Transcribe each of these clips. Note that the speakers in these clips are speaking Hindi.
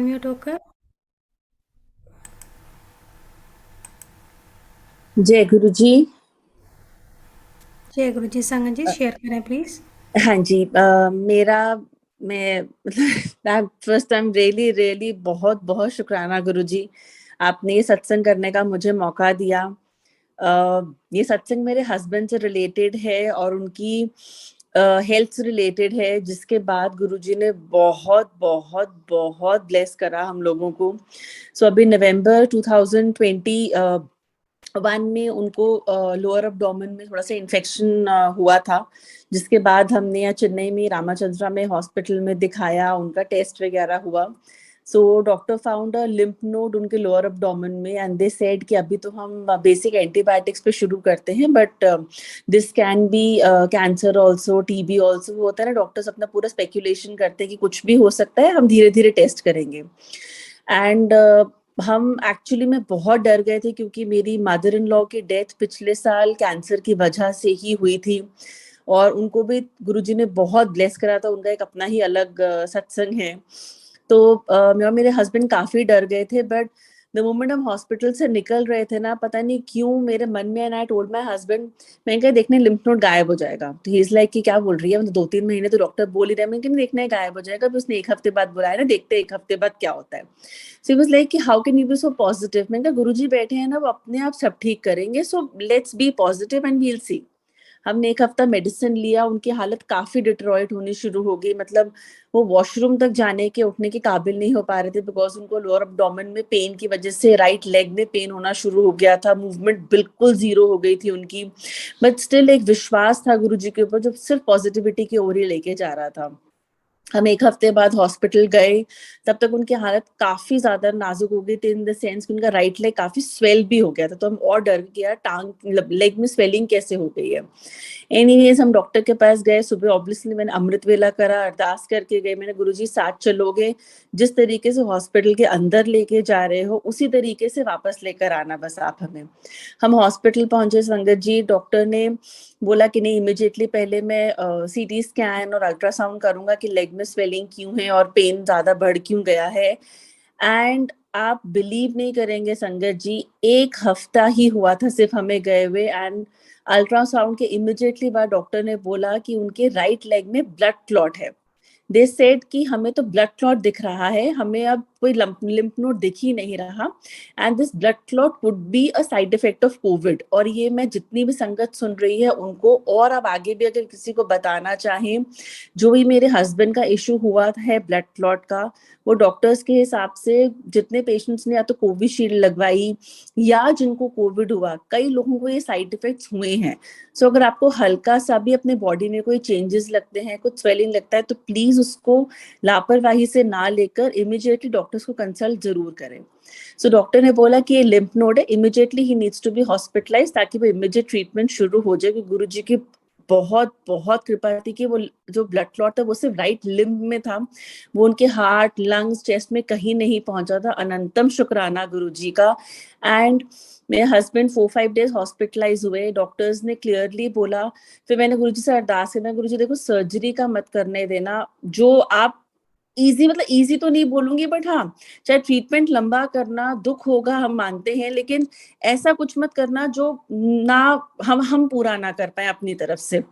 अनम्यूट होकर। जय गुरु जी। जय गुरु जी। संगत जी शेयर करें प्लीज़। हाँ जी। मेरा मैं मतलब फर्स्ट टाइम रियली रियली बहुत बहुत शुक्राना गुरु जी, आपने ये सत्संग करने का मुझे मौका दिया। ये सत्संग मेरे हस्बैंड से रिलेटेड है और उनकी हेल्थ से रिलेटेड है, जिसके बाद गुरुजी ने बहुत बहुत बहुत ब्लेस करा हम लोगों को। अभी नवंबर 2020 वन में उनको लोअर एब्डोमेन में थोड़ा सा इन्फेक्शन हुआ था, जिसके बाद हमने यहाँ चेन्नई में रामाचंद्रा में हॉस्पिटल में दिखाया, उनका टेस्ट वगैरह हुआ। Doctor found a lymph node उनके लोअर एब्डोमेन में एंड दे सेड कि अभी तो हम बेसिक एंटीबायोटिक्स पे शुरू करते हैं, but this can be cancer also, TB also. होता है ना, डॉक्टर्स अपना पूरा स्पेक्यूलेशन करते हैं कि कुछ भी हो सकता है, हम धीरे धीरे टेस्ट करेंगे। एंड हम एक्चुअली में बहुत डर गए थे, क्योंकि मेरी मदर इन लॉ की डेथ पिछले साल कैंसर की वजह से ही हुई थी, और उनको भी गुरुजी ने बहुत ब्लेस करा था। उनका एक अपना ही अलग सत्संग है। मैं और मेरे हस्बैंड काफी डर गए थे, बट द मोमेंट हम हॉस्पिटल से निकल रहे थे ना, पता नहीं क्यों मेरे मन में, and I told my husband, मैं कहा देखने लिम्फ नोड गायब हो जाएगा। तो ही इज लाइक कि क्या बोल रही है, मतलब 2-3 महीने तो डॉक्टर बोल ही रहे हैं। मैं कहा देखना है गायब हो जाएगा। अभी उसने एक हफ्ते बाद बुलाया ना, देखते हैं एक हफ्ते बाद क्या होता है। सो वाज लाइक कि how can you be so positive. मैंने कहा गुरुजी बैठे हैं ना, वो अपने आप सब ठीक करेंगे, so let's be positive and we'll see. हमने एक हफ्ता मेडिसिन लिया, उनकी हालत काफी डिट्रॉइट होनी शुरू हो गई। मतलब वो वॉशरूम तक जाने के, उठने के काबिल नहीं हो पा रहे थे, बिकॉज उनको लोअर एब्डोमेन में पेन की वजह से राइट लेग में पेन होना शुरू हो गया था, मूवमेंट बिल्कुल जीरो हो गई थी उनकी। बट स्टिल एक विश्वास था गुरु जी के ऊपर, जो सिर्फ पॉजिटिविटी की ओर ही लेके जा रहा था। हम एक हफ्ते बाद हॉस्पिटल गए, तब तक उनकी हालत काफी ज्यादा नाजुक हो गई थी, इन द सेंस कि उनका राइट लेग काफी स्वेल भी हो गया था। तो हम और डर गया, टांग लेग में स्वेलिंग कैसे हो गई है। एनीवेज हम डॉक्टर के पास गए सुबह। ऑब्वियसली मैंने अमृत वेला करा, अरदास करके गए। मैंने गुरुजी साथ चलोगे, जिस तरीके से हॉस्पिटल के अंदर लेके जा रहे हो उसी तरीके से वापस लेकर आना बस आप हमें। हम हॉस्पिटल पहुंचे संगत जी, डॉक्टर ने बोला कि नहीं, इमिजिएटली पहले मैं सीटी स्कैन और अल्ट्रासाउंड करूंगा कि लेग में स्वेलिंग क्यों है और पेन ज्यादा बढ़ क्यों गया है। एंड आप बिलीव नहीं करेंगे संगत जी, एक हफ्ता ही हुआ था सिर्फ हमें गए हुए, एंड अल्ट्रासाउंड के इमिजिएटली बाद डॉक्टर ने बोला कि उनके राइट लेग में ब्लड क्लॉट है। दे सेड कि हमें तो ब्लड क्लॉट दिख रहा है, हमें अब कोई लिम्फ नोड दिख ही नहीं रहा, and this blood clot would be a side effect of Covid. और ये मैं जितनी भी संगत सुन रही है उनको, और अब आगे भी अगर किसी को बताना चाहें, जो भी मेरे हस्बैंड का इशू हुआ है ब्लड क्लॉट का, वो डॉक्टर्स के हिसाब से जितने पेशेंट्स ने या तो कोविशील्ड लगवाई या जिनको कोविड हुआ, कई लोगों को ये साइड इफेक्ट्स हुए हैं। अगर आपको हल्का सा भी अपने बॉडी में कोई चेंजेस लगते हैं, कुछ स्वेलिंग लगता है, तो प्लीज उसको लापरवाही से ना लेकर इमिजिएटली डॉक्टर्स को कंसल्ट जरूर करें। डॉक्टर ने बोला कि ये लिम्फ नोड है, इमिजिएटली ही नीड्स टू बी हॉस्पिटलाइज, ताकि वो इमिजिएट ट्रीटमेंट शुरू हो जाए। गुरु जी की बहुत बहुत कृपा थी कि वो जो ब्लड क्लॉट था वो सिर्फ राइट लिम्ब में था, वो उनके हार्ट, लंग्स, चेस्ट में कहीं नहीं पहुंचा था। अनंतम शुक्राना गुरु जी का। एंड मेरे हस्बैंड 4-5 डेज हॉस्पिटलाइज हुए, डॉक्टर्स ने क्लियरली बोला। फिर मैंने गुरुजी से अरदास करना, गुरुजी देखो सर्जरी का मत करने देना, जो आप इजी, मतलब इजी तो नहीं बोलूंगी, बट हाँ, चाहे ट्रीटमेंट लंबा करना, दुख होगा हम मानते हैं, लेकिन ऐसा कुछ मत करना जो ना हम पूरा ना कर पाए अपनी तरफ से।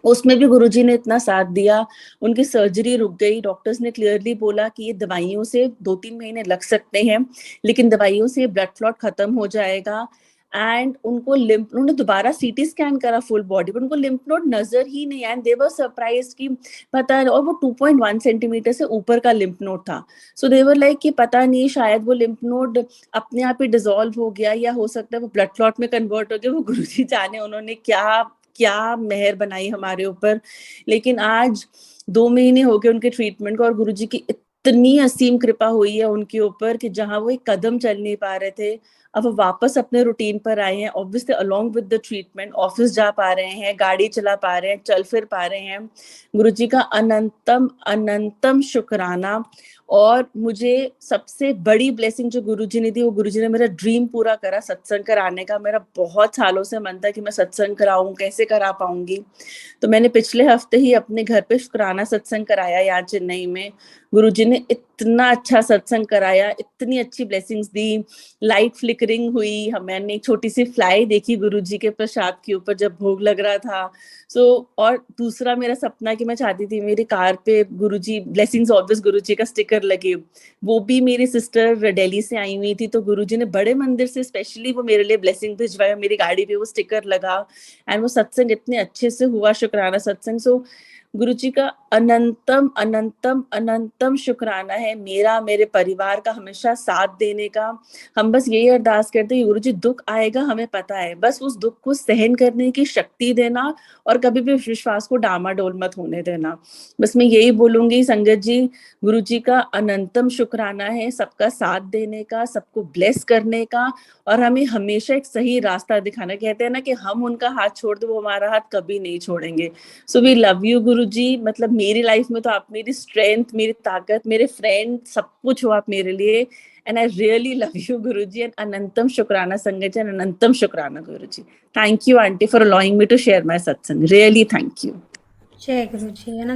उसमें भी गुरुजी ने इतना साथ दिया, उनकी सर्जरी रुक गई। डॉक्टर्स ने क्लियरली बोला कि ये दवाइयों से 2-3 महीने लग सकते हैं, लेकिन दवाइयों से ब्लड क्लॉट खत्म हो जाएगा। एंड उनको लिम्फ, उन्होंने दोबारा सीटी स्कैन करा फुल बॉडी पर, उनको लिम्फ नोड नजर ही नहीं आया। दे वर सरप्राइज कि पता नहीं, और वो 2.1 सेंटीमीटर से ऊपर का लिम्फ नोड था। दे वर लाइक कि पता नहीं, शायद वो लिम्फ नोड अपने आप ही डिसॉल्व हो गया, या हो सकता है वो ब्लड क्लॉट में कन्वर्ट हो गया। वो गुरुजी जाने उन्होंने क्या क्या मेहर बनाई हमारे ऊपर। लेकिन आज 2 महीने हो गए उनके ट्रीटमेंट को, और गुरुजी की इतनी असीम कृपा हुई है उनके ऊपर कि जहां वो एक कदम चल नहीं पा रहे थे, अब वो वापस अपने रूटीन पर आए हैं। Obviously along with the treatment office जा पा रहे हैं, गाड़ी चला पा रहे हैं, चल फिर पा रहे हैं। गुरुजी का अनंतम अनंतम शुक्राना। और मुझे सबसे बड़ी ब्लेसिंग जो गुरुजी ने दी, वो गुरुजी ने मेरा ड्रीम पूरा करा, सत्संग कराने का। मेरा बहुत सालों से मन था कि मैं सत्संग कराऊं, कैसे करा पाऊंगी। तो मैंने पिछले हफ्ते ही अपने घर पे शुक्राना सत्संग कराया यहाँ चेन्नई में। गुरुजी ने ने इतना अच्छा सत्संग कराया, इतनी अच्छी ब्लेसिंग्स दी, लाइट फ्लिकरिंग हुई, मैंने एक छोटी सी फ्लाई देखी गुरुजी के प्रसाद के ऊपर जब भोग लग रहा था। और दूसरा मेरा सपना कि मैं चाहती थी मेरी कार पे गुरुजी ब्लेसिंग्स ऑलवेज गुरुजी का स्टिकर लगे। वो भी मेरी सिस्टर दिल्ली से आई हुई थी, तो गुरुजी ने बड़े मंदिर से स्पेशली वो मेरे लिए ब्लेसिंग भिजवाया, मेरी गाड़ी पे वो स्टिकर लगा। एंड वो सत्संग इतने अच्छे से हुआ, शुक्राना सत्संग। सो गुरुजी का अनंतम अनंतम अनंतम शुक्राना है, मेरा मेरे परिवार का हमेशा साथ देने का। हम बस यही अरदास करते हैं गुरुजी, दुख आएगा हमें पता है, बस उस दुख को सहन करने की शक्ति देना और कभी भी विश्वास को डामाडोल मत होने देना। बस मैं यही बोलूंगी संगत जी, गुरुजी का अनंतम शुक्राना है, सबका साथ देने का, सबको ब्लेस करने का, और हमें हमेशा एक सही रास्ता दिखाना। कहते हैं ना कि हम उनका हाथ छोड़ दो, वो हमारा हाथ कभी नहीं छोड़ेंगे। सो वी लव यू गुरुजी। मतलब मेरी लाइफ में तो आप मेरी स्ट्रेंथ, मेरी ताकत, मेरे फ्रेंड, सब कुछ हो आप मेरे लिए। And I really love you Guruji. And अनंतम शुक्राना संगत, अनंतम शुक्राना Guruji. Thank you aunty for allowing me to share my satsang, really thank you. जय गुरु जी।